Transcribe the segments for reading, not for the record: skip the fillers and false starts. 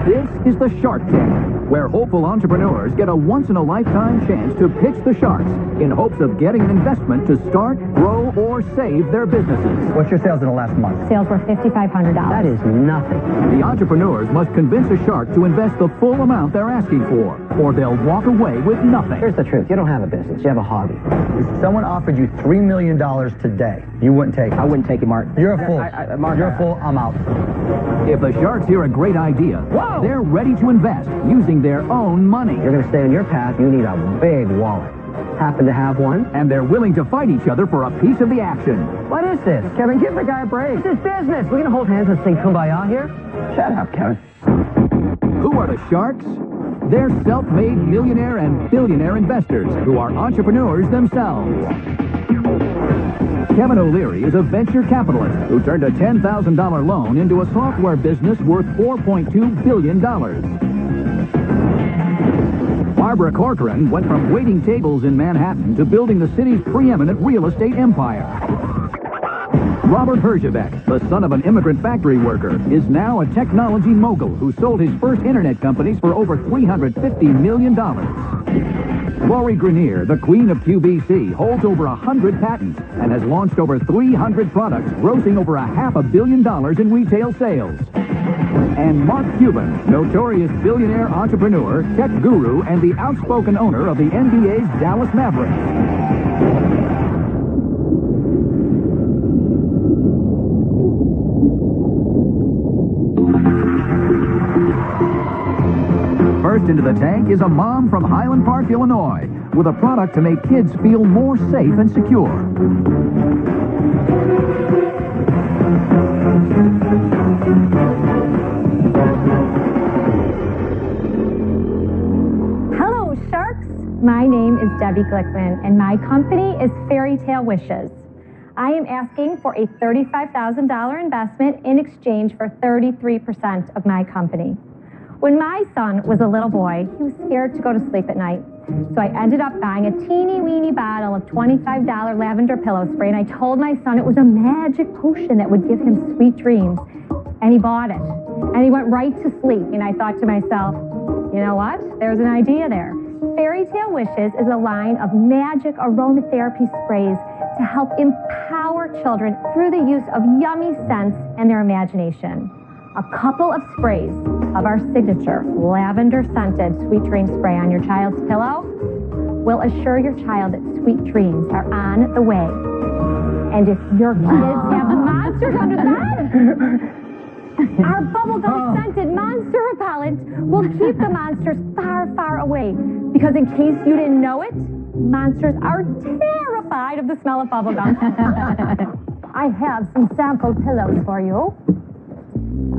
This is the Shark Tank, where hopeful entrepreneurs get a once-in-a-lifetime chance to pitch the sharks in hopes of getting an investment to start, grow, or save their businesses. What's your sales in the last month? Sales were $5,500. That is nothing. The entrepreneurs must convince a shark to invest the full amount they're asking for, or they'll walk away with nothing. Here's the truth. You don't have a business. You have a hobby. If someone offered you $3 million today, you wouldn't take it. I wouldn't take it, Mark. You're a fool. Mark, you're a fool. I'm out. If the sharks hear a great idea, Whoa! They're ready to invest using their own money. You're going to stay on your path. You need a big wallet. Happen to have one? And they're willing to fight each other for a piece of the action. What is this? Kevin, give the guy a break. It's his business. We're going to hold hands and sing Kumbaya here? Shut up, Kevin. Who are the sharks? They're self-made millionaire and billionaire investors who are entrepreneurs themselves. Kevin O'Leary is a venture capitalist who turned a $10,000 loan into a software business worth $4.2 billion. Barbara Corcoran went from waiting tables in Manhattan to building the city's preeminent real estate empire. Robert Herjavec, the son of an immigrant factory worker, is now a technology mogul who sold his first internet companies for over $350 million. Lori Grenier, the queen of QVC, holds over 100 patents and has launched over 300 products, grossing over $500 million in retail sales. And Mark Cuban, notorious billionaire entrepreneur, tech guru, and the outspoken owner of the NBA's Dallas Mavericks. First into the tank is a mom from Highland Park, Illinois, with a product to make kids feel more safe and secure. Hello, sharks. My name is Debbie Glickman, and my company is Fairy Tale Wishes. I am asking for a $35,000 investment in exchange for 33% of my company. When my son was a little boy, he was scared to go to sleep at night. So I ended up buying a teeny-weeny bottle of $25 lavender pillow spray, and I told my son it was a magic potion that would give him sweet dreams. And he bought it. And he went right to sleep. And I thought to myself, you know what? There's an idea there. Fairy Tale Wishes is a line of magic aromatherapy sprays to help empower children through the use of yummy scents and their imagination. A couple of sprays of our signature lavender-scented Sweet Dream spray on your child's pillow will assure your child that sweet dreams are on the way. And if your kids have monsters under the bed, our bubblegum-scented monster repellent will keep the monsters far, far away. Because in case you didn't know it, monsters are terrified of the smell of bubblegum. I have some sample pillows for you.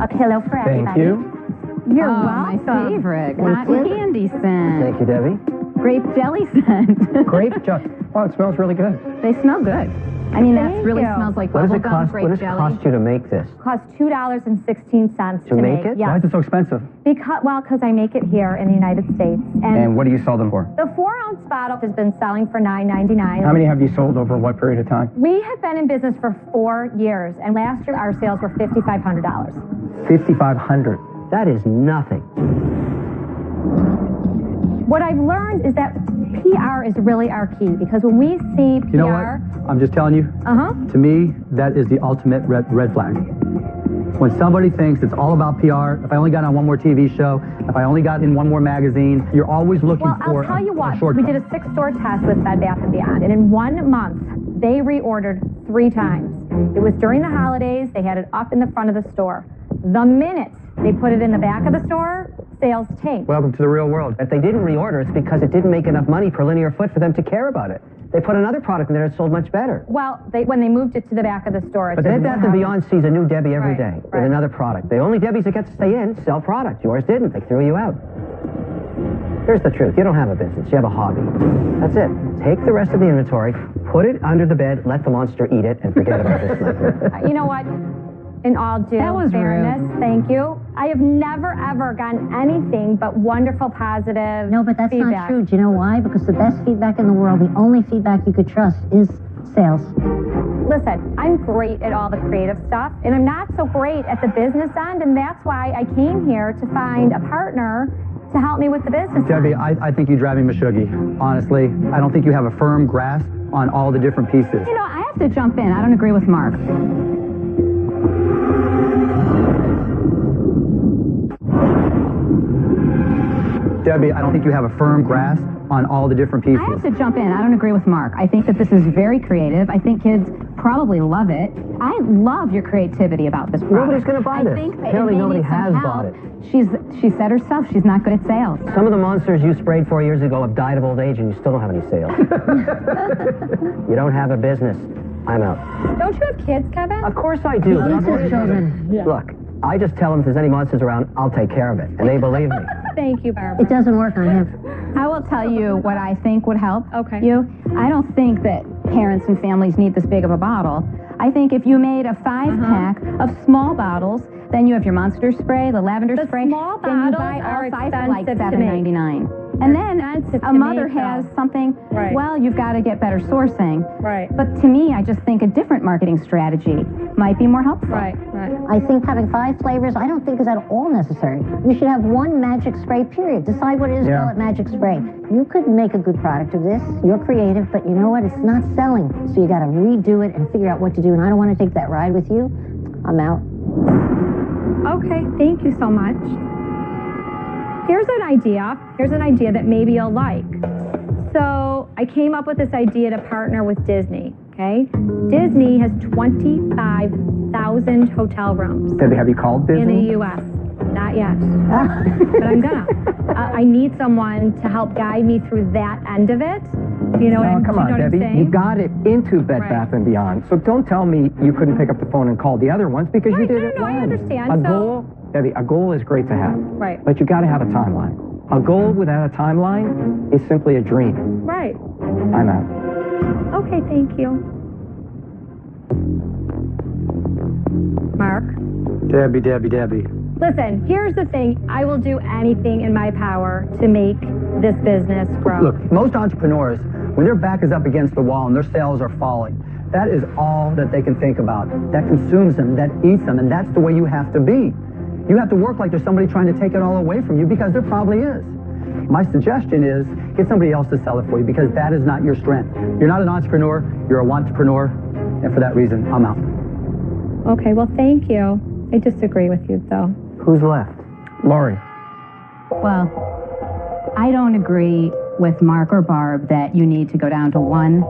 A pillow for everybody. Thank you. You're welcome. My favorite. Cotton candy scent. Thank you, Debbie. Grape jelly scent. Grape jelly. Wow, it smells really good. They smell good. I mean, that Thank really you. smells like What does it bubblegum, cost? grape What does it jelly. cost you to make this? Costs $2.16 To make it? Yes. Why is it so expensive? Because I make it here in the United States. And what do you sell them for? The 4-ounce bottle has been selling for $9.99. How many have you sold over what period of time? We have been in business for 4 years, and last year our sales were $5,500. $5,500. That is nothing. What I've learned is that PR is really our key, because when we see PR... You know what? I'm just telling you, to me, that is the ultimate red flag. When somebody thinks it's all about PR, if I only got on one more TV show, if I only got in one more magazine, you're always looking for I'll tell you what, a shortcut. we did a 6-store test with Bed Bath & Beyond, and in 1 month, they reordered 3 times. It was during the holidays. They had it up in the front of the store. The minute they put it in the back of the store, sales tanked. Welcome to the real world. If they didn't reorder, it's because it didn't make enough money per linear foot for them to care about it. They put another product in there that sold much better. Well, when they moved it to the back of the store... But Bed Bath & Beyond sees a new Debbie every day with right. another product. The only Debbies that get to stay in sell products. Yours didn't. They threw you out. Here's the truth. You don't have a business. You have a hobby. That's it. Take the rest of the inventory, put it under the bed, let the monster eat it, and forget about this nightmare. You know what? In all due fairness, thank you. I have never, ever gotten anything but wonderful, positive No, but that's feedback. not true. Do you know why? Because the best feedback in the world, the only feedback you could trust, is Sales. Listen, I'm great at all the creative stuff, and I'm not so great at the business end, and that's why I came here to find a partner to help me with the business Debbie, end. I think you drive me mashuggy. Honestly, I don't think you have a firm grasp on all the different pieces. You know, I have to jump in. I don't agree with Mark. Debbie, I don't think you have a firm grasp on all the different pieces. I have to jump in. I don't agree with Mark. I think that this is very creative. I think kids probably love it. I love your creativity about this product. Nobody's going to buy this. I think that Apparently it may nobody need some has help. bought it. She said herself she's not good at sales. Some of the monsters you sprayed 4 years ago have died of old age and you still don't have any sales. You don't have a business. I'm out. Don't you have kids, Kevin? Of course I do. He eats his children. Look, I just tell them if there's any monsters around, I'll take care of it. And they believe me. Thank you, Barbara. It doesn't work on him. I will tell you what I think would help Okay. you. I don't think that parents and families need this big of a bottle. I think if you made a 5-pack of small bottles, then you have your monster spray, the lavender The spray. small then you bottles buy are all 5 for like expensive to make. $7.99. And then Expensive a to mother make, has though. something. Right. Well, you've got to get better sourcing. Right. But to me, I just think a different marketing strategy might be more helpful. Right, right. I think having 5 flavors, I don't think is at all necessary. You should have one magic spray, period. Decide what it is, call it magic spray. You could make a good product of this. You're creative, but you know what? It's not selling. So you got to redo it and figure out what to do. And I don't want to take that ride with you. I'm out. Okay, thank you so much. Here's an idea. Here's an idea that maybe you'll like. So I came up with this idea to partner with Disney, okay? Disney has 25,000 hotel rooms Debbie, have you called in Disney? the U.S. Not yet, but I'm gonna. I need someone to help guide me through that end of it. You know, Oh, come you on, know what I'm Debbie. saying? You got it into Bed Right. Bath & Beyond. So don't tell me you couldn't pick up the phone and call the other ones because you Right, did no, it no, I once. understand. A So- goal, Debbie, a goal is great to have. Right. But you got to have a timeline. A goal without a timeline is simply a dream. Right. I'm out. Okay, thank you. Mark? Debbie. Listen, here's the thing. I will do anything in my power to make this business grow. Look, most entrepreneurs, when their back is up against the wall and their sales are falling, that is all that they can think about. That consumes them, that eats them, and that's the way you have to be. You have to work like there's somebody trying to take it all away from you, because there probably is. My suggestion is get somebody else to sell it for you, because that is not your strength. You're not an entrepreneur, you're a wantrepreneur, and for that reason, I'm out. Okay, well, thank you. I disagree with you, though. Who's left? Lori. Well, I don't agree with Mark or Barb that you need to go down to one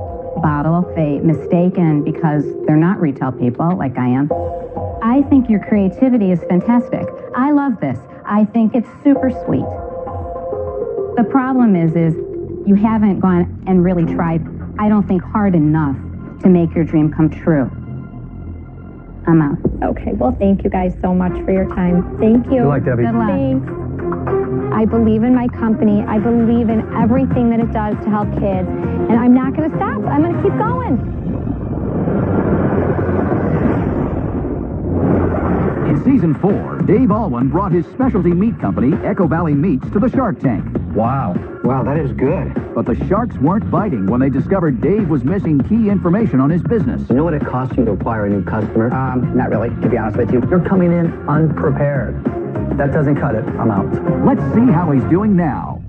bottle. They mistaken because they're not retail people like I am. I think your creativity is fantastic. I love this. I think it's super sweet. The problem is you haven't gone and really tried, I don't think, hard enough to make your dream come true. I'm out. Okay, well, thank you guys so much for your time. Thank you. Good luck, Debbie. Good luck. Thanks. I believe in my company. I believe in everything that it does to help kids. And I'm not going to stop. I'm going to keep going. In season 4, Dave Alwyn brought his specialty meat company, Echo Valley Meats, to the Shark Tank. Wow, that is good. But the sharks weren't biting when they discovered Dave was missing key information on his business. You know what it costs you to acquire a new customer? Not really, to be honest with you. You're coming in unprepared. That doesn't cut it. I'm out. Let's see how he's doing now.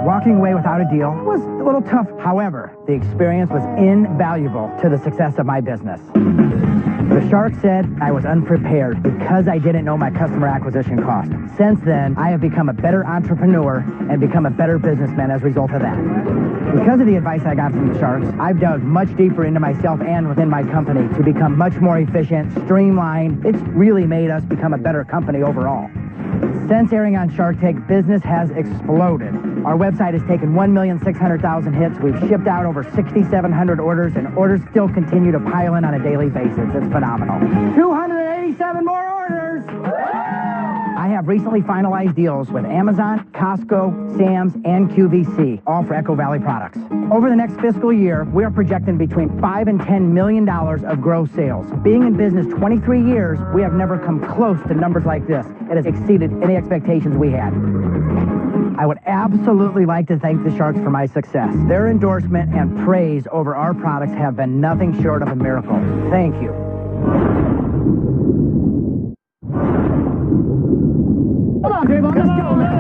Walking away without a deal was a little tough. However, the experience was invaluable to the success of my business. The shark said I was unprepared because I didn't know my customer acquisition cost. Since then, I have become a better entrepreneur and become a better businessman as a result of that. Because of the advice I got from the sharks, I've dug much deeper into myself and within my company to become much more efficient, streamlined. It's really made us become a better company overall. Since airing on Shark Tank, business has exploded. Our website has taken 1,600,000 hits. We've shipped out over 6,700 orders, and orders still continue to pile in on a daily basis. It's phenomenal. 287 more orders! I have recently finalized deals with Amazon, Costco, Sam's, and QVC, all for Echo Valley products. Over the next fiscal year, we are projecting between $5 and $10 million of gross sales. Being in business 23 years, we have never come close to numbers like this. It has exceeded any expectations we had. I would absolutely like to thank the Sharks for my success. Their endorsement and praise over our products have been nothing short of a miracle. Thank you.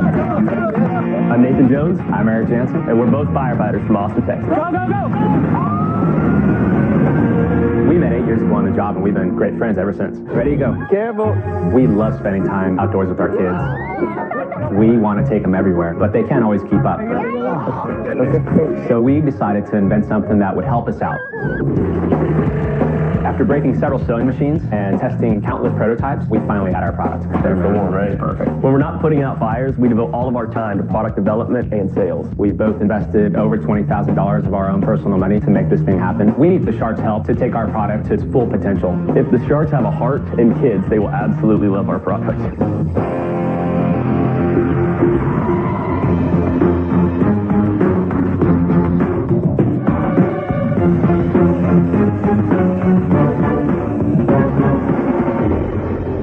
I'm Nathan Jones. I'm Eric Jansen, and we're both firefighters from Austin, Texas. Go, go, go! We met 8 years ago on the job, and we've been great friends ever since. Ready to go. Careful. We love spending time outdoors with our kids. We want to take them everywhere, but they can't always keep up. So we decided to invent something that would help us out. After breaking several sewing machines and testing countless prototypes, we finally had our product. They're full, right? Perfect. When we're not putting out fires, we devote all of our time to product development and sales. We've both invested over $20,000 of our own personal money to make this thing happen. We need the Sharks' help to take our product to its full potential. If the Sharks have a heart and kids, they will absolutely love our product.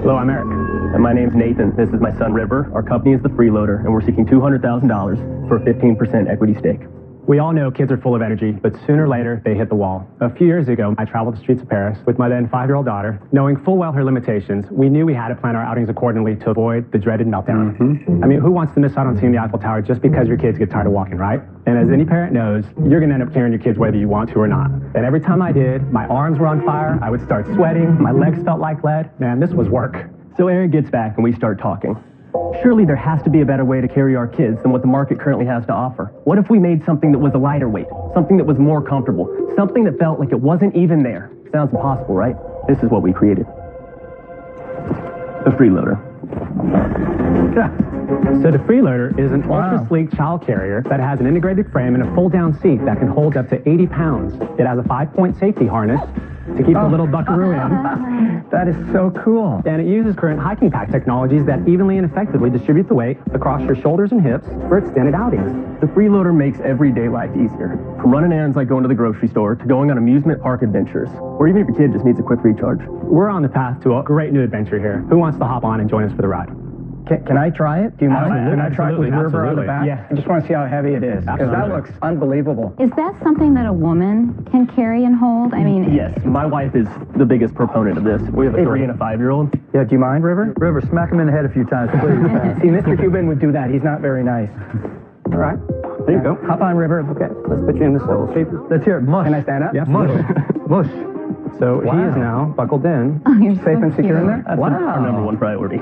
Hello, I'm Eric. And my name's Nathan. This is my son, River. Our company is the Freeloader, and we're seeking $200,000 for a 15% equity stake. We all know kids are full of energy, but sooner or later, they hit the wall. A few years ago, I traveled the streets of Paris with my then 5-year-old daughter. Knowing full well her limitations, we knew we had to plan our outings accordingly to avoid the dreaded meltdown. I mean, who wants to miss out on seeing the Eiffel Tower just because your kids get tired of walking, right? And as any parent knows, you're going to end up carrying your kids whether you want to or not. And every time I did, my arms were on fire, I would start sweating, my legs felt like lead. Man, this was work. So Aaron gets back and we start talking. Surely there has to be a better way to carry our kids than what the market currently has to offer. What if we made something that was a lighter weight, something that was more comfortable, something that felt like it wasn't even there? Sounds impossible, right? This is what we created. The Freeloader. So the Freeloader is an ultra-sleek child carrier that has an integrated frame and a fold-down seat that can hold up to 80 pounds. It has a 5-point safety harness to keep the little buckaroo in. That is so cool. And it uses current hiking pack technologies that evenly and effectively distribute the weight across your shoulders and hips for extended outings. The Freeloader makes everyday life easier. From running errands like going to the grocery store to going on amusement park adventures, or even if your kid just needs a quick recharge. We're on the path to a great new adventure here. Who wants to hop on and join us for the ride? Can I try it? Do you mind? Can I try it with River on the back? Yeah. I just want to see how heavy it is, because that looks unbelievable. Is that something that a woman can carry and hold? I mean, Yes, my wife is the biggest proponent of this. We have a 3 and a 5-year-old. Yeah, do you mind, River? River, smack him in the head a few times, please. See, Mr. Cuban would do that. He's not very nice. All right, there you go. Hop on, River. Okay, let's put you in this little shape. Let's hear it. Mush. Can I stand up? Yeah, Mush. Mush. So he is now buckled in. oh, you're Safe and secure in there? That's our number one priority.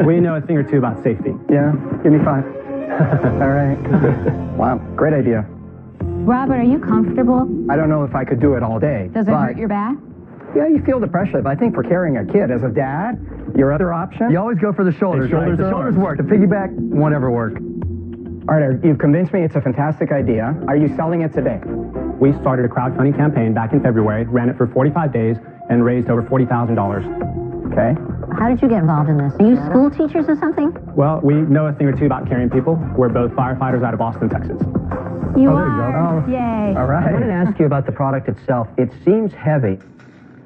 We know a thing or two about safety. Yeah. Give me 5. All right. Wow. Great idea. Robert, are you comfortable? I don't know if I could do it all day. Does it hurt your back? Yeah, you feel the pressure. But I think for carrying a kid as a dad, your other option? You always go for the shoulders, The shoulders right? The are shoulders ours. work. The piggyback won't ever work. All right, Eric, you've convinced me it's a fantastic idea. Are you selling it today? We started a crowdfunding campaign back in February, ran it for 45 days, and raised over $40,000. Okay. How did you get involved in this? Are you school teachers or something? Well, we know a thing or two about carrying people. We're both firefighters out of Austin, Texas. You there you are. go. Yay. All I right. wanted to ask you about the product itself. It seems heavy.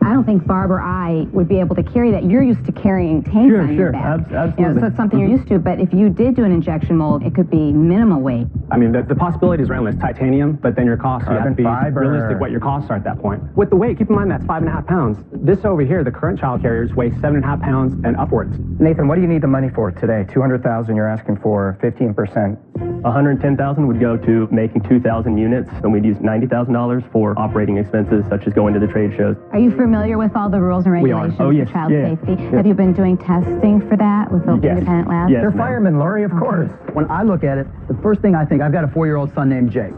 I don't think Barb or I would be able to carry that. You're used to carrying tanks on your back. Absolutely. You know, so it's something you're used to, but if you did do an injection mold, it could be minimal weight. I mean, the possibilities are endless. Titanium, but then your costs, you have to be Carbon fiber. realistic what your costs are at that point. With the weight, keep in mind that's 5.5 pounds. This over here, the current child carriers weigh 7.5 pounds and upwards. Nathan, what do you need the money for today? $200,000 you're asking for, 15%. $110,000 would go to making 2,000 units, and we'd use $90,000 for operating expenses, such as going to the trade shows. Are you familiar with all the rules and We are. regulations Oh, yes. for child Yeah. safety? Yeah. Have you been doing testing for that with the Yes. independent labs? Yes. They're ma'am. firemen, Lori, of course. When I look at it, the first thing I think, I've got a 4-year-old son named Jake.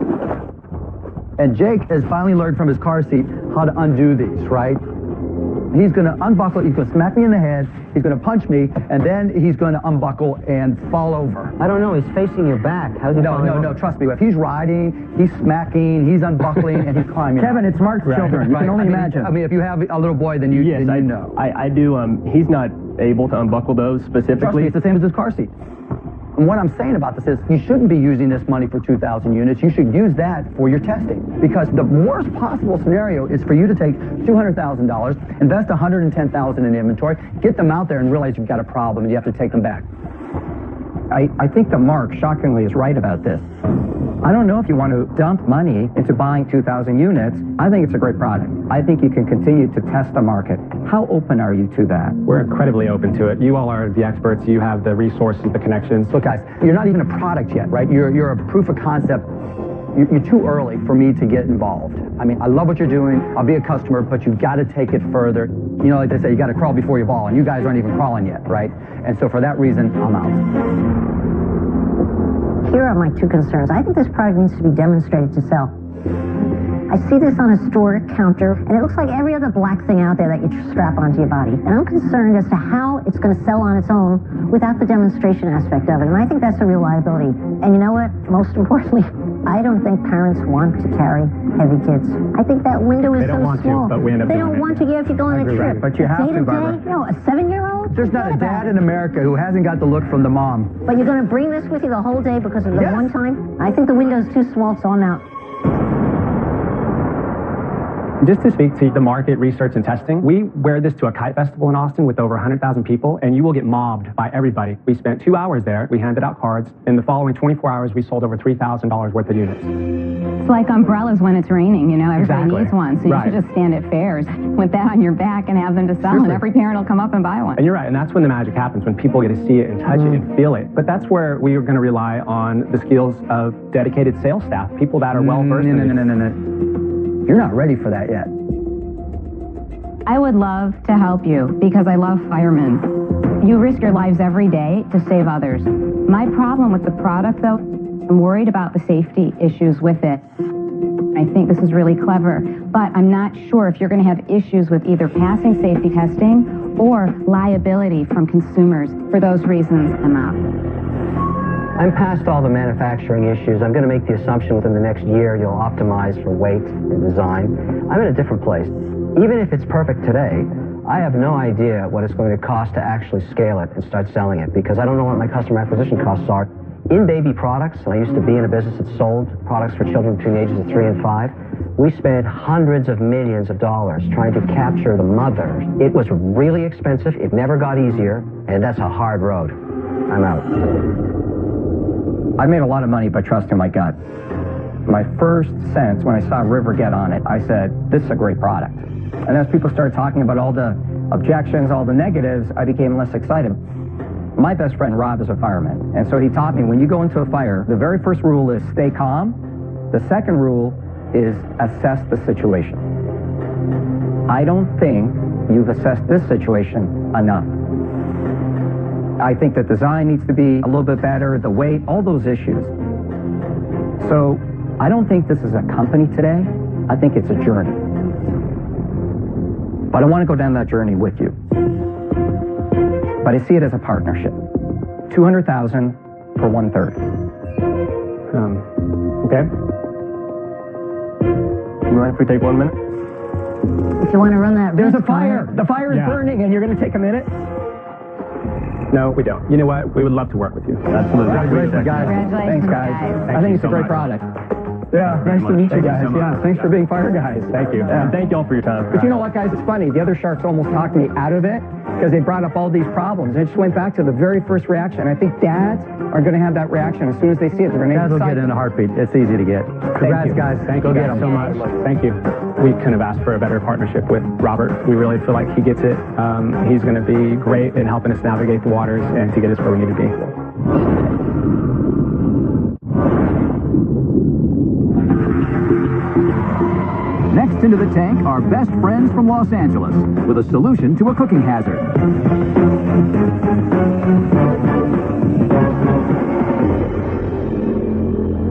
And Jake has finally learned from his car seat how to undo these, right? He's going to unbuckle, he's going to smack me in the head, he's going to punch me, and then he's going to unbuckle and fall over. I don't know. He's facing your back. How's he falling over? No, trust me. If he's riding, he's smacking, he's unbuckling, and he's climbing. Kevin, it's Mark's children. You can only imagine. I mean, if you have a little boy, then you, Yes, then I you know. I do. He's not able to unbuckle those Trust me, specifically. it's the same as his car seat. And what I'm saying about this is you shouldn't be using this money for 2,000 units. You should use that for your testing. Because the worst possible scenario is for you to take $200,000, invest $110,000 in inventory, get them out there and realize you've got a problem and you have to take them back. I think the Mark, shockingly, is right about this. I don't know if you want to dump money into buying 2,000 units. I think it's a great product. I think you can continue to test the market. How open are you to that? We're incredibly open to it. You all are the experts. You have the resources, the connections. Look, guys, you're not even a product yet, right? You're a proof of concept. You're too early for me to get involved. I mean, I love what you're doing. I'll be a customer, but you've got to take it further. You know, like they say, you got to crawl before you ball, and you guys aren't even crawling yet, right? And so for that reason, I'm out. Here are my two concerns. I think this product needs to be demonstrated to sell. I see this on a store counter, and it looks like every other black thing out there that you strap onto your body. And I'm concerned as to how it's going to sell on its own without the demonstration aspect of it. And I think that's a real liability. And you know what? Most importantly, I don't think parents want to carry heavy kids. I think that window is so small. But we end up they don't want to if you go on a trip. Right. But you have to, Barbara. No, a 7-year-old? There's not a dad in America who hasn't got the look from the mom. But you're going to bring this with you the whole day because of the one time? I think the window's too small, so I'm out. Just to speak to the market research and testing, we wear this to a kite festival in Austin with over 100,000 people, and you will get mobbed by everybody. We spent 2 hours there. We handed out cards. In the following 24 hours, we sold over $3,000 worth of units. It's like umbrellas when it's raining, you know, everybody needs one, so you should just stand at fairs with that on your back and have them to sell, and every parent will come up and buy one. And you're right, and that's when the magic happens, when people get to see it and touch it and feel it. But that's where we are going to rely on the skills of dedicated sales staff, people that are well-versed in it. No. You're not ready for that yet. I would love to help you because I love firemen. You risk your lives every day to save others. My problem with the product, though, I'm worried about the safety issues with it. I think this is really clever, but I'm not sure if you're going to have issues with either passing safety testing or liability from consumers. For those reasons, I'm out. I'm past all the manufacturing issues. I'm going to make the assumption within the next year you'll optimize for weight and design. I'm in a different place. Even if it's perfect today, I have no idea what it's going to cost to actually scale it and start selling it because I don't know what my customer acquisition costs are. In baby products, and I used to be in a business that sold products for children between the ages of 3 and 5, we spent hundreds of millions of dollars trying to capture the mother. It was really expensive. It never got easier, and that's a hard road. I'm out. I made a lot of money by trusting my gut. My first sense when I saw River get on it, I said, this is a great product. And as people started talking about all the objections, all the negatives, I became less excited. My best friend Rob is a fireman, and so he taught me when you go into a fire, the very first rule is stay calm. The second rule is assess the situation. I don't think you've assessed this situation enough. I think the design needs to be a little bit better, the weight, all those issues. So I don't think this is a company today. I think it's a journey. But I want to go down that journey with you. But I see it as a partnership. $200,000 for 1/3. Okay. You mind if we take 1 minute? If you want to run that There's a fire. The fire is burning, and you're going to take a minute? No, we don't. You know what? We would love to work with you. Absolutely. Congratulations, guys. Congratulations, Thanks, guys. I think it's a great product. Yeah, nice to meet you guys. Yeah, thanks for being fire guys. Thank you. Yeah. And thank you all for your time. But you know what, guys? It's funny. The other sharks almost talked me out of it because they brought up all these problems. And it just went back to the very first reaction. I think dads are going to have that reaction as soon as they see it. They're going to get in a heartveat. It's easy to get. Congrats, guys. Thank you guys so much. Thank you. We couldn't have asked for a better partnership with Robert. We really feel like he gets it. He's going to be great in helping us navigate the waters and to get us where we need to be. Next into the tank are best friends from Los Angeles with a solution to a cooking hazard.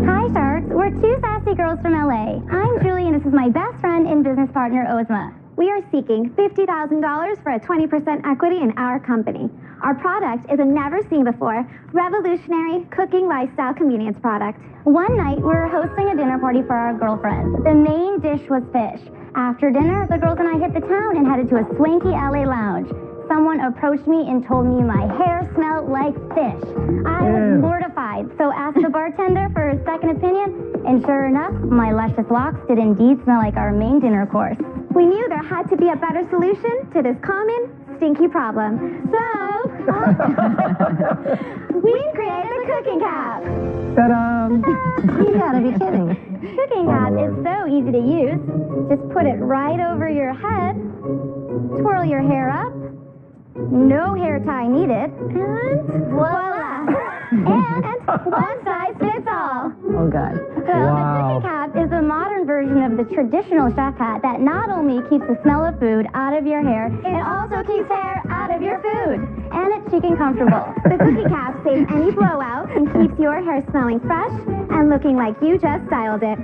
Hi, Sharks. We're two sassy girls from LA. I'm Julie, and this is my best friend and business partner, Ozma. We are seeking $50,000 for a 20% equity in our company. Our product is a never-seen-before, revolutionary cooking lifestyle convenience product. One night, we were hosting a dinner party for our girlfriends. The main dish was fish. After dinner, the girls and I hit the town and headed to a swanky LA lounge. Someone approached me and told me my hair smelled like fish. I was mortified, so asked the bartender for a second opinion, and sure enough, my luscious locks did indeed smell like our main dinner course. We knew there had to be a better solution to this common, stinky problem. So We created the cooking cap. Ta-da! You gotta be kidding. Cooking cap is so easy to use. Just put it right over your head, twirl your hair up, no hair tie needed, and voila! And one size fits all. Oh, God. Well, the cooking cap is a modern version of the traditional chef hat that not only keeps the smell of food out of your hair, it also keeps hair out of your food. And it's chic and comfortable. The cooking cap saves any blowout and keeps your hair smelling fresh and looking like you just styled it.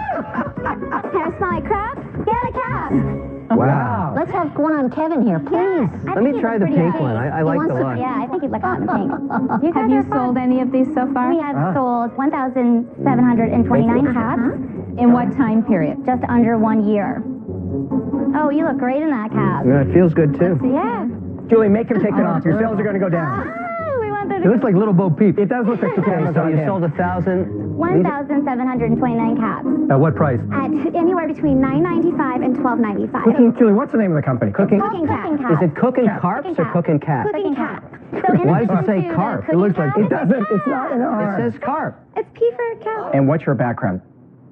Hair smell like crap? Get a cap. Wow. Let's have one on Kevin here, please. Let me try the pink one. I like the look. Yeah, I think you'd look hot in the pink. You Have you sold any of these so far? We have sold 1,729 caps. In what time period? Just under 1 year. Oh, you look great in that cap. Yeah, it feels good too. Yeah. Julie, make him take it off. Your sales are going to go down. We want them It to looks like Little Bo Peep. It does look like the camera's So on you him. sold 1,000. 1,729 caps At what price? at anywhere between $9.95 and $12.95. Julie, what's the name of the company? Cooking? Cooking cap. Is it cooking carps or cooking cat? Cooking cap. So in Why does it addition say to the carp? It cooking looks like- cap, It doesn't. It's not an It R. says carp. It's P for cap. And what's your background?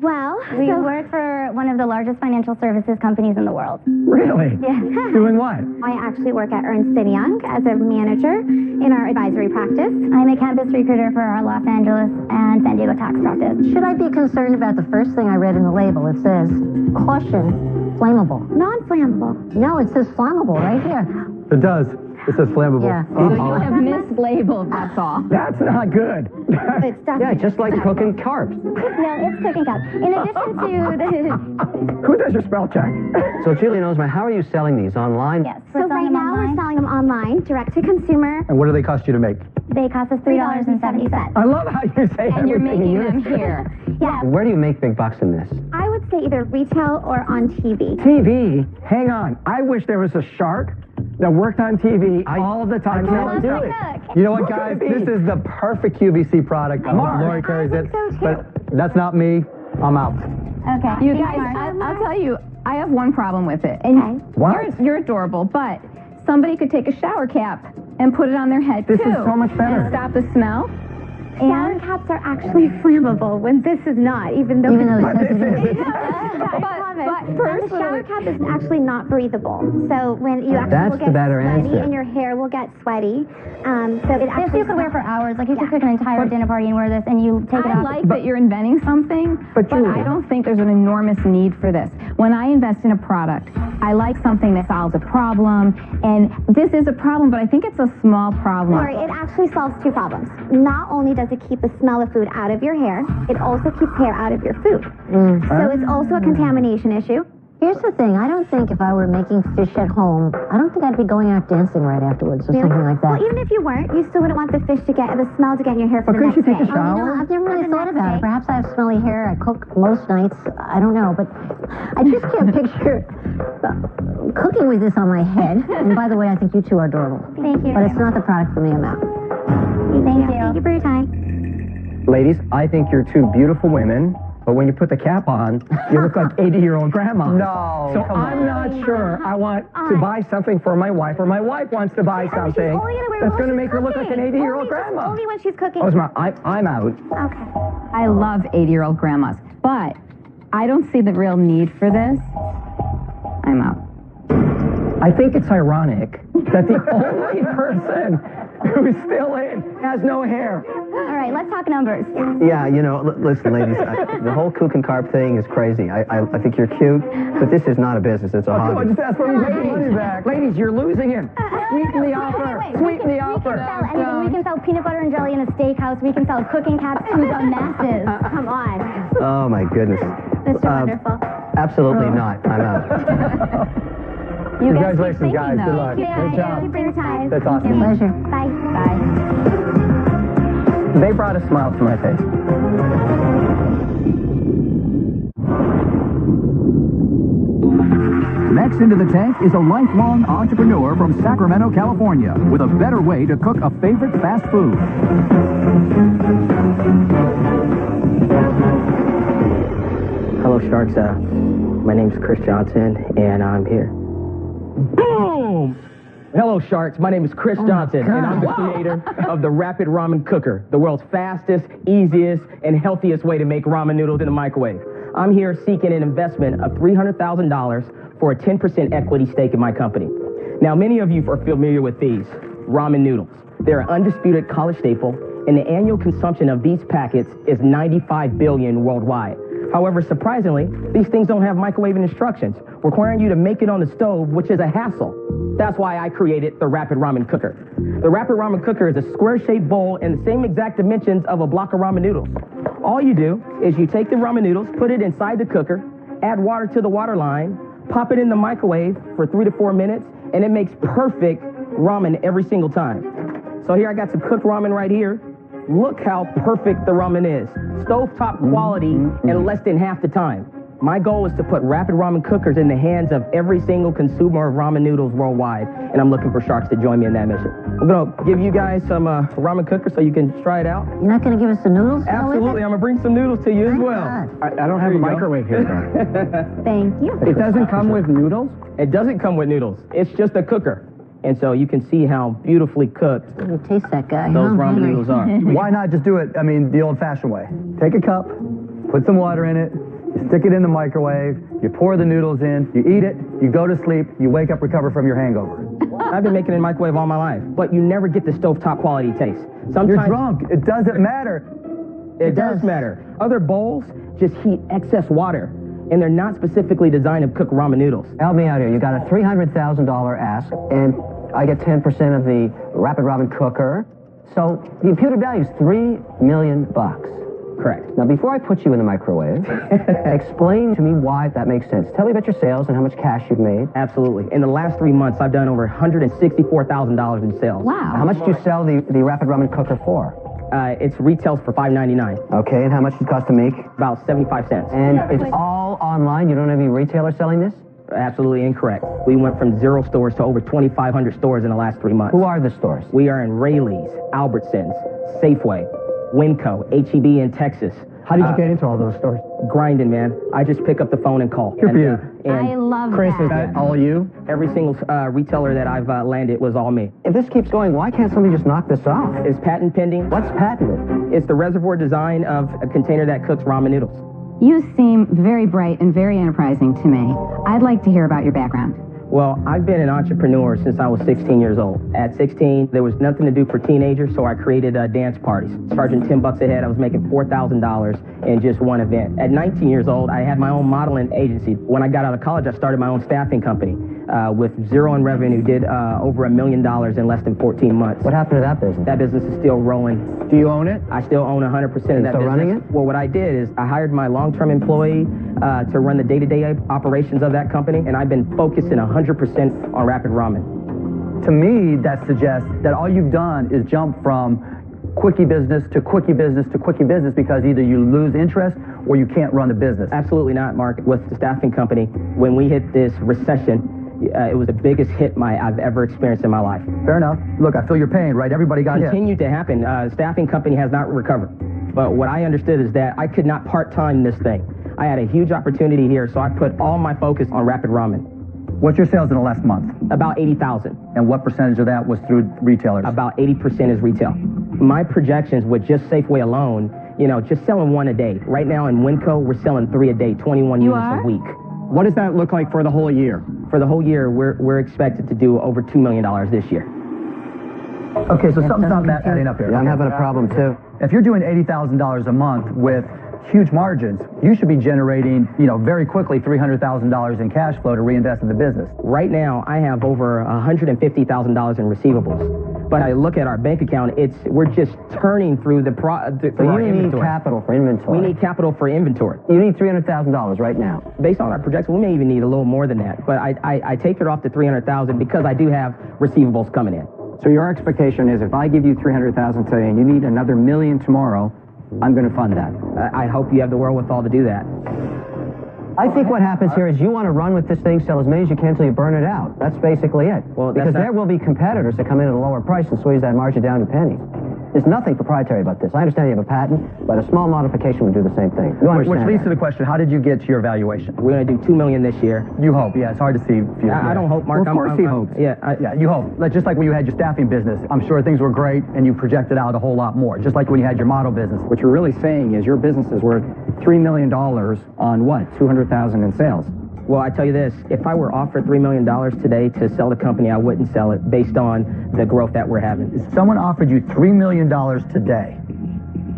Well, we work for one of the largest financial services companies in the world. Really? Yeah. Doing what? I actually work at Ernst & Young as a manager in our advisory practice. I'm a campus recruiter for our Los Angeles and San Diego tax practice. Should I be concerned about the first thing I read in the label? It says, caution, flammable. Non-flammable. No, it says flammable right here. It does. It says flammable. Yeah. So you have mislabeled, that's all. That's not good. It's Yeah, definitely just like cooking carps. No, it's cooking cap. In addition to the... Who does your spell check? So Julie knows how are you selling these online? Yes. So right now we're selling them online, direct to consumer. And what do they cost you to make? They cost us $3.70. I love how you say And you're everything in making them unison. here. Yeah. Where do you make big bucks in this? I would say either retail or on TV. TV? Hang on. I wish there was a shark that worked on TV all the time. Love Do to it. cook. You know what, Look guys? at me. This is the perfect QVC product. Mark. Lori carries it. so too. But that's not me. I'm out. Okay. You guys, I'll tell you, I have one problem with it. And Okay. What? you're adorable, but somebody could take a shower cap and put it on their head, This too. is so much better. And stop the smell. Shower caps are actually flammable when this is not, even though Even it's though it says it is. But and the personally, shower cap is actually not breathable. So when you actually That's will the get better sweaty answer. and your hair will get sweaty. So it actually This you could wear for hours. Like you could cook an entire dinner party and wear this, and you take it I off. like that you're inventing something, But but Julie- I don't think there's an enormous need for this. When I invest in a product, I like something that solves a problem, and this is a problem, but I think it's a small problem. Sorry, it actually solves two problems. Not only does it keep the smell of food out of your hair, it also keeps hair out of your food. So it's also a contamination issue. Here's the thing. I don't think if I were making fish at home, I don't think I'd be going out dancing right afterwards or Really? something like that. Well, even if you weren't, you still wouldn't want the fish to get the smell to get in your hair for Well, the couldn't next you day. take a shower? You know, I've never really the thought next about day. it. Perhaps I have smelly hair. I cook most nights. I don't know, but I just can't picture cooking with this on my head. And by the way, I think you two are adorable. Thank you. But it's not the product for me. I'm out. Thank you. Thank you for your time. Ladies, I think you're two beautiful women, but when you put the cap on, you look like 80-year-old grandma. No, So come I'm not sure I want to buy something for my wife, or my wife wants to buy something Only gonna wear that's while going to she's make her look like an cooking. 80-year-old Only- grandma. Only when she's cooking. Ozma, I'm out. Okay. I love 80-year-old grandmas, but I don't see the real need for this. I'm out. I think it's ironic that the only person who's still in has no hair. All right, let's talk numbers. Yeah, you know, listen, ladies, the whole kook and carp thing is crazy. I think you're cute, but this is not a business. It's a Come on, hobby. just ask for money back. Ladies, you're losing him. Sweeten the offer. Sweeten the We offer. can sell anything. We can sell peanut butter and jelly in a steakhouse. We can sell cooking caps to the masses. Come on. Oh, my goodness. Mr. Wonderful. Absolutely not. I'm out. You guys keep Congratulations, thinking, guys. Good though. luck. Yeah, Good job. thank you for your time. That's awesome. Pleasure. Bye. They brought a smile to my face. Next into the tank is a lifelong entrepreneur from Sacramento, California, with a better way to cook a favorite fast food. Hello, Sharks. My name's Chris Johnson, and I'm here. Boom! Hello, Sharks. My name is Chris Johnson, and I'm the creator of the Rapid Ramen Cooker, the world's fastest, easiest, and healthiest way to make ramen noodles in the microwave. I'm here seeking an investment of $300,000 for a 10% equity stake in my company. Now, many of you are familiar with these ramen noodles. They're an undisputed college staple, and the annual consumption of these packets is 95 billion worldwide. However, surprisingly, these things don't have microwave instructions, requiring you to make it on the stove, which is a hassle. That's why I created the Rapid Ramen Cooker. The Rapid Ramen Cooker is a square-shaped bowl in the same exact dimensions of a block of ramen noodles. All you do is you take the ramen noodles, put it inside the cooker, add water to the water line, pop it in the microwave for 3 to 4 minutes, and it makes perfect ramen every single time. So here I got some cooked ramen right here. Look how perfect the ramen is. Stovetop quality in less than half the time. My goal is to put Rapid Ramen Cookers in the hands of every single consumer of ramen noodles worldwide, and I'm looking for Sharks to join me in that mission. I'm going to give you guys some ramen cookers so you can try it out. You're not going to give us the noodles? Absolutely. I'm going to bring some noodles to you as well. I don't have a microwave here, though. Thank you. It doesn't come with noodles? It doesn't come with noodles. It's just a cooker. And so you can see how beautifully cooked taste that guy. those ramen noodles are. Why not just do it, the old-fashioned way? Take a cup, put some water in it, you stick it in the microwave, you pour the noodles in, you eat it, you go to sleep, you wake up, recover from your hangover. I've been making it in the microwave all my life, but you never get the stovetop quality taste. Sometimes you're drunk. It doesn't matter. It does matter. Other bowls just heat excess water, and they're not specifically designed to cook ramen noodles. Help me out here. You got a $300,000 ask, and I get 10% of the Rapid Ramen Cooker. So the imputed value is $3 million. Correct. Now, before I put you in the microwave, explain to me why that makes sense. Tell me about your sales and how much cash you've made. Absolutely. In the last 3 months, I've done over $164,000 in sales. Wow. How much do you sell the Rapid Ramen Cooker for? It's retails for $5.99. Okay, and how much does it cost to make? About 75 cents. And it's all online? You don't have any retailers selling this? Absolutely incorrect. We went from 0 stores to over 2,500 stores in the last 3 months. Who are the stores? We are in Rayleigh's, Albertsons, Safeway, Winco, H-E-B in Texas. How did you get into all those stores? Grinding, man. I just pick up the phone and call. Good for you. I love Chris, that. is that all you? Every single retailer that I've landed was all me. If this keeps going, why can't somebody just knock this off? It's patent pending. What's patented? It's the reservoir design of a container that cooks ramen noodles. You seem very bright and very enterprising to me. I'd like to hear about your background. Well, I've been an entrepreneur since I was 16 years old. At 16, there was nothing to do for teenagers, so I created dance parties. Charging $10 a head, I was making $4,000 in just one event. At 19 years old, I had my own modeling agency. When I got out of college, I started my own staffing company. With 0 in revenue, did over $1 million in less than 14 months. What happened to that business? That business is still rolling. Do you own it? I still own 100% of that business. Running it? Well, what I did is I hired my long-term employee to run the day-to-day operations of that company, and I've been focusing 100% on Rapid Ramen. To me, that suggests that all you've done is jump from quickie business to quickie business to quickie business because either you lose interest or you can't run the business. Absolutely not, Mark. With the staffing company, when we hit this recession, it was the biggest hit I've ever experienced in my life. Fair enough. Look, I feel your pain, right? Everybody got hit. Continued to happen. Staffing company has not recovered. But what I understood is that I could not part-time this thing. I had a huge opportunity here, so I put all my focus on Rapid Ramen. What's your sales in the last month? About 80,000. And what percentage of that was through retailers? About 80% is retail. My projections with just Safeway alone, just selling 1 a day. Right now in Winco, we're selling 3 a day, 21 units a week. What does that look like for the whole year? For the whole year, we're expected to do over $2 million this year. Okay, so something's not adding up here. Yeah, I'm having a problem too. If you're doing $80,000 a month with huge margins, you should be generating, very quickly $300,000 in cash flow to reinvest in the business. Right now, I have over $150,000 in receivables. But I look at our bank account, we're just turning through So you need capital for inventory. We need capital for inventory. You need $300,000 right now. Based on our projections, we may even need a little more than that. But I take it off to $300,000 because I do have receivables coming in. So your expectation is if I give you $300,000 today and you need another $1 million tomorrow, I'm going to fund that. I hope you have the wherewithal to do that. I think what happens here is you want to run with this thing, sell as many as you can until you burn it out. That's basically it. Well, because there will be competitors that come in at a lower price and squeeze that margin down to pennies. There's nothing proprietary about this. I understand you have a patent, but a small modification would do the same thing. You Which understand leads that? to the question, how did you get to your valuation? We're going to do $2 million this year. You hope, yeah. It's hard to see. If you, I don't hope, Mark. Well, of course he hopes. Yeah, you hope. Just like when you had your staffing business, I'm sure things were great and you projected out a whole lot more. Just like when you had your model business. What you're really saying is your business is worth $3 million on what? $200,000 in sales. Well, I tell you this, if I were offered $3 million today to sell the company, I wouldn't sell it based on the growth that we're having. If someone offered you $3 million today,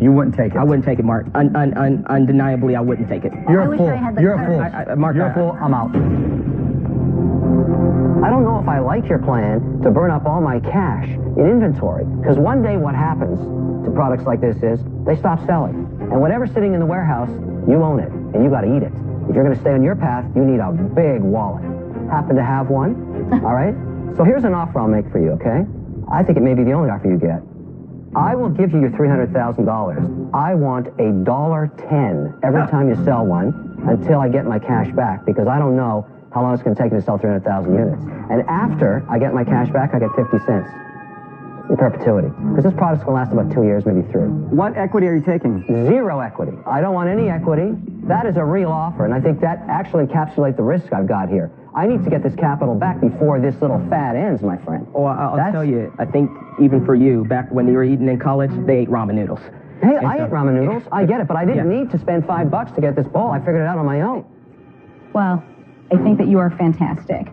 you wouldn't take it? I wouldn't take it, Mark. Undeniably, I wouldn't take it. You're a fool. You're a fool. Mark, you're a fool. I'm out. I don't know if I like your plan to burn up all my cash in inventory, because one day what happens to products like this is they stop selling. And whatever's sitting in the warehouse, you own it, and you got to eat it. If you're going to stay on your path, you need a big wallet. Happen to have one? All right? So here's an offer I'll make for you, okay? I think it may be the only offer you get. I will give you your $300,000. I want $1.10 every time you sell one until I get my cash back, because I don't know how long it's going to take me to sell 300,000 units. And after I get my cash back, I get 50 cents in perpetuity. Because this product's going to last about 2 years, maybe 3. What equity are you taking? Zero equity. I don't want any equity. That is a real offer, and I think that actually encapsulates the risk I've got here. I need to get this capital back before this little fad ends, my friend. Well, I'll tell you, I think even for you, back when you were eating in college, they ate ramen noodles. Hey, I ate ramen noodles. I get it, but I didn't need to spend $5 to get this bowl. I figured it out on my own. Well, I think that you are fantastic.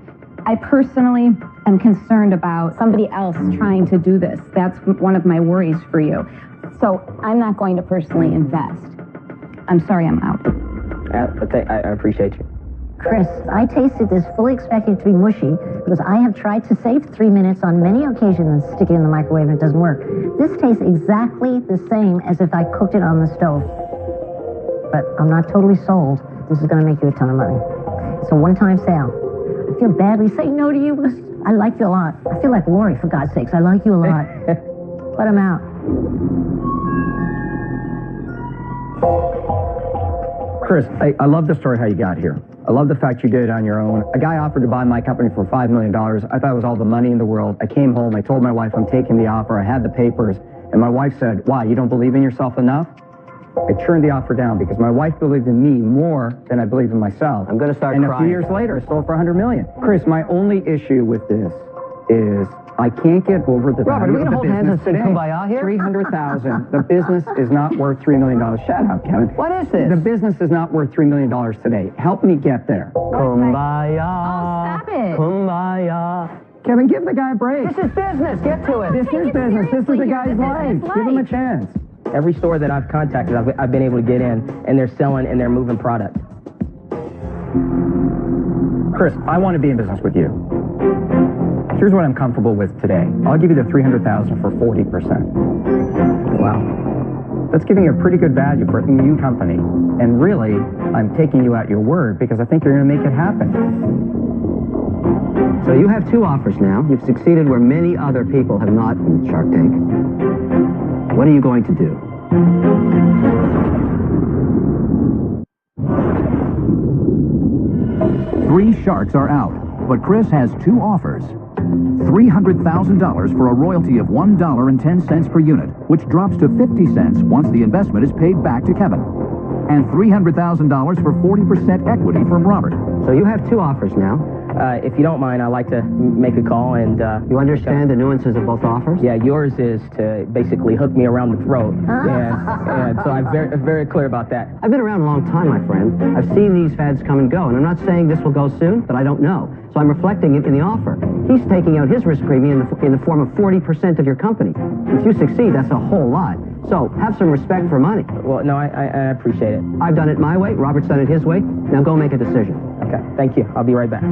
I personally am concerned about somebody else trying to do this. That's one of my worries for you. So I'm not going to personally invest. I'm sorry, I'm out. I appreciate you. Chris, I tasted this fully expecting it to be mushy because I have tried to save 3 minutes on many occasions and stick it in the microwave and it doesn't work. This tastes exactly the same as if I cooked it on the stove. But I'm not totally sold. This is going to make you a ton of money. It's a one-time sale. I feel badly saying no to you because I like you a lot. I feel like Lori, for God's sakes. I like you a lot. But I'm out. Chris, I love the story how you got here. I love the fact you did it on your own. A guy offered to buy my company for $5 million. I thought it was all the money in the world. I came home, I told my wife I'm taking the offer. I had the papers, and my wife said, why, you don't believe in yourself enough? I turned the offer down because my wife believed in me more than I believed in myself. I'm going to start crying. crying. And a few years later, I sold for $100 million. Chris, my only issue with this is I can't get over the Robert, value are we of going to the hold hands business and sing today. Kumbaya here? $300,000. The business is not worth $3 million. Shut up, Kevin. What is this? The business is not worth $3 million today. Help me get there. Kumbaya. Oh, stop it. Kumbaya. Kevin, give the guy a break. This is business. Get to it. This is business. This is the guy's life. Give him a chance. Every store that I've contacted, I've been able to get in, and they're selling and they're moving product. Chris, I want to be in business with you. Here's what I'm comfortable with today. I'll give you the $300,000 for 40%. Wow. That's giving you a pretty good value for a new company. And really, I'm taking you at your word because I think you're going to make it happen. So you have 2 offers now. You've succeeded where many other people have not in Shark Tank. What are you going to do? Three sharks are out, but Chris has 2 offers. $300,000 for a royalty of $1.10 per unit, which drops to 50 cents once the investment is paid back to Kevin. And $300,000 for 40% equity from Robert. So you have 2 offers now. If you don't mind, I'd like to make a call and... you understand the nuances of both offers? Yeah, yours is to basically hook me around the throat. And so I'm very clear about that. I've been around a long time, my friend. I've seen these fads come and go, and I'm not saying this will go soon, but I don't know. So I'm reflecting it in the offer. He's taking out his risk premium in the form of 40% of your company. If you succeed, that's a whole lot. So have some respect for money. Well, no, I appreciate it. I've done it my way. Robert's done it his way. Now go make a decision. Okay, thank you. I'll be right back.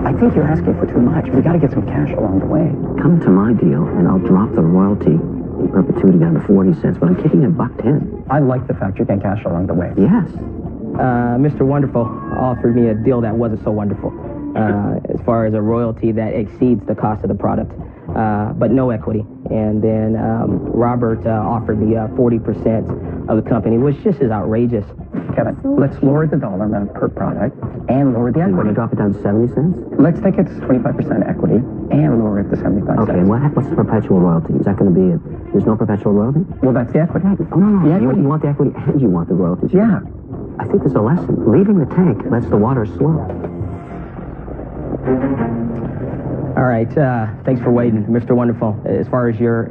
I think you're asking for too much. We got to get some cash along the way. Come to my deal, and I'll drop the royalty in perpetuity down to 40 cents, but I'm kicking a $1.10. I like the fact you can cash along the way. Yes. Mr. Wonderful offered me a deal that wasn't so wonderful. As far as a royalty that exceeds the cost of the product, but no equity. And then Robert offered me 40% of the company, which just is outrageous. Kevin, let's lower the dollar amount per product and lower the equity. You want to drop it down to 70 cents? Let's take it to 25% equity and lower it to 75 cents. Okay, and what's the perpetual royalty? Is that going to be there's no perpetual royalty? Well, that's the equity. Oh, no. You want the equity and you want the royalties. Yeah. I think there's a lesson. Leaving the tank lets the water slow. All right, thanks for waiting, Mr. Wonderful. As far as your,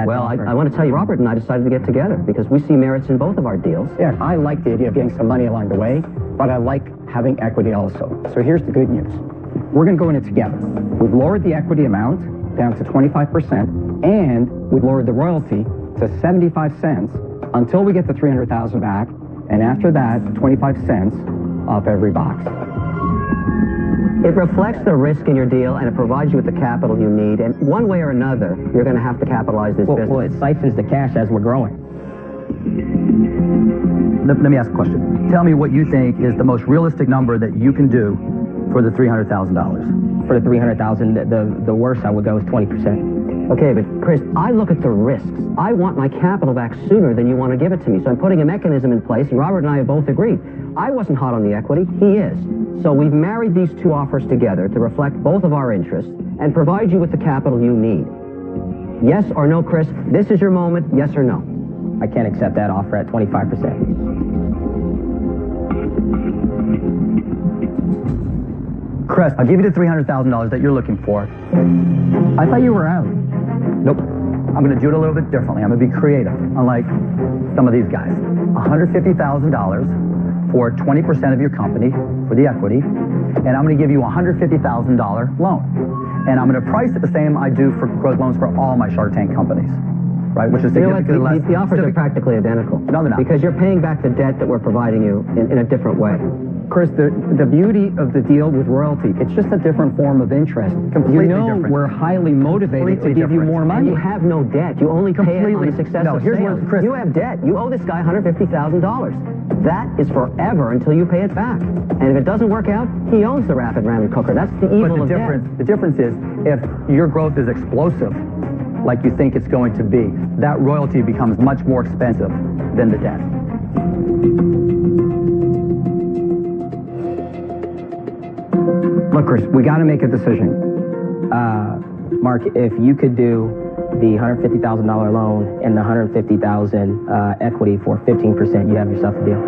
Well, I want to tell you, Robert and I decided to get together because we see merits in both of our deals. Yeah, I like the idea of getting some money along the way, but I like having equity also. So here's the good news. We're going to go in it together. We've lowered the equity amount down to 25%, and we've lowered the royalty to 75 cents until we get the $300,000 back, and after that, 25 cents off every box. It reflects the risk in your deal, and it provides you with the capital you need. And one way or another, you're going to have to capitalize this business. Well, it siphons the cash as we're growing. Let me ask a question. Tell me what you think is the most realistic number that you can do for the $300,000. For the $300,000, the worst I would go is 20%. Okay, but Chris, I look at the risks. I want my capital back sooner than you want to give it to me. So I'm putting a mechanism in place, and Robert and I have both agreed. I wasn't hot on the equity. He is. So we've married these two offers together to reflect both of our interests and provide you with the capital you need. Yes or no, Chris? This is your moment, yes or no? I can't accept that offer at 25%. Chris, I'll give you the $300,000 that you're looking for. I thought you were out. Nope. I'm going to do it a little bit differently. I'm going to be creative, unlike some of these guys. $150,000 for 20% of your company for the equity, and I'm going to give you a $150,000 loan. And I'm going to price it the same I do for growth loans for all my Shark Tank companies, right? Which is significantly less. The offers are practically identical. No, they're not. Because you're paying back the debt that we're providing you in a different way. Chris, the beauty of the deal with royalty, it's just a different form of interest. Completely different. We're highly motivated to give you more money. And you have no debt. You only pay it on the success of sales. You have debt. You owe this guy $150,000. That is forever until you pay it back. And if it doesn't work out, he owns the Rapid Ramen Cooker. That's the evil of debt. The difference is, if your growth is explosive, like you think it's going to be, that royalty becomes much more expensive than the debt. Look, Chris, we got to make a decision. Mark, if you could do the $150,000 loan and the $150,000 equity for 15%, you have yourself a deal.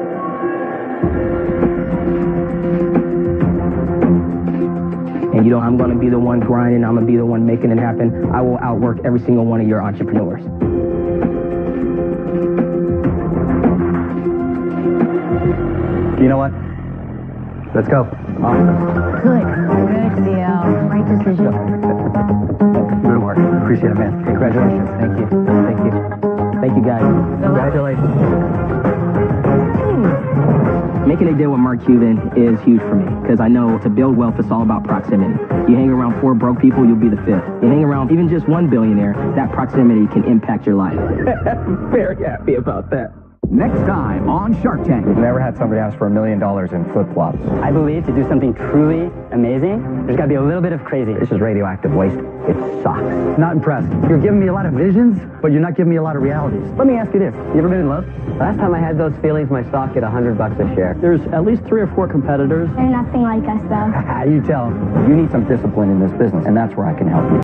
And you know, I'm going to be the one grinding. I'm going to be the one making it happen. I will outwork every single one of your entrepreneurs. You know what? Let's go. Good deal. Right decision. Good work. Appreciate it, man. Congratulations. Thank you. Thank you. Thank you, guys. Congratulations. Making a deal with Mark Cuban is huge for me because I know to build wealth, it's all about proximity. You hang around 4 broke people, you'll be the 5th. You hang around even just 1 billionaire, that proximity can impact your life. Very happy about that. Next time on Shark Tank. We've never had somebody ask for $1 million in flip-flops. I believe to do something truly amazing, there's got to be a little bit of crazy. This is radioactive waste. It sucks. Not impressed. You're giving me a lot of visions, but you're not giving me a lot of realities. Let me ask you this. You ever been in love? Last time I had those feelings, my stock hit $100 a share. There's at least 3 or 4 competitors. They're nothing like us, though. You tell them. You need some discipline in this business, and that's where I can help you.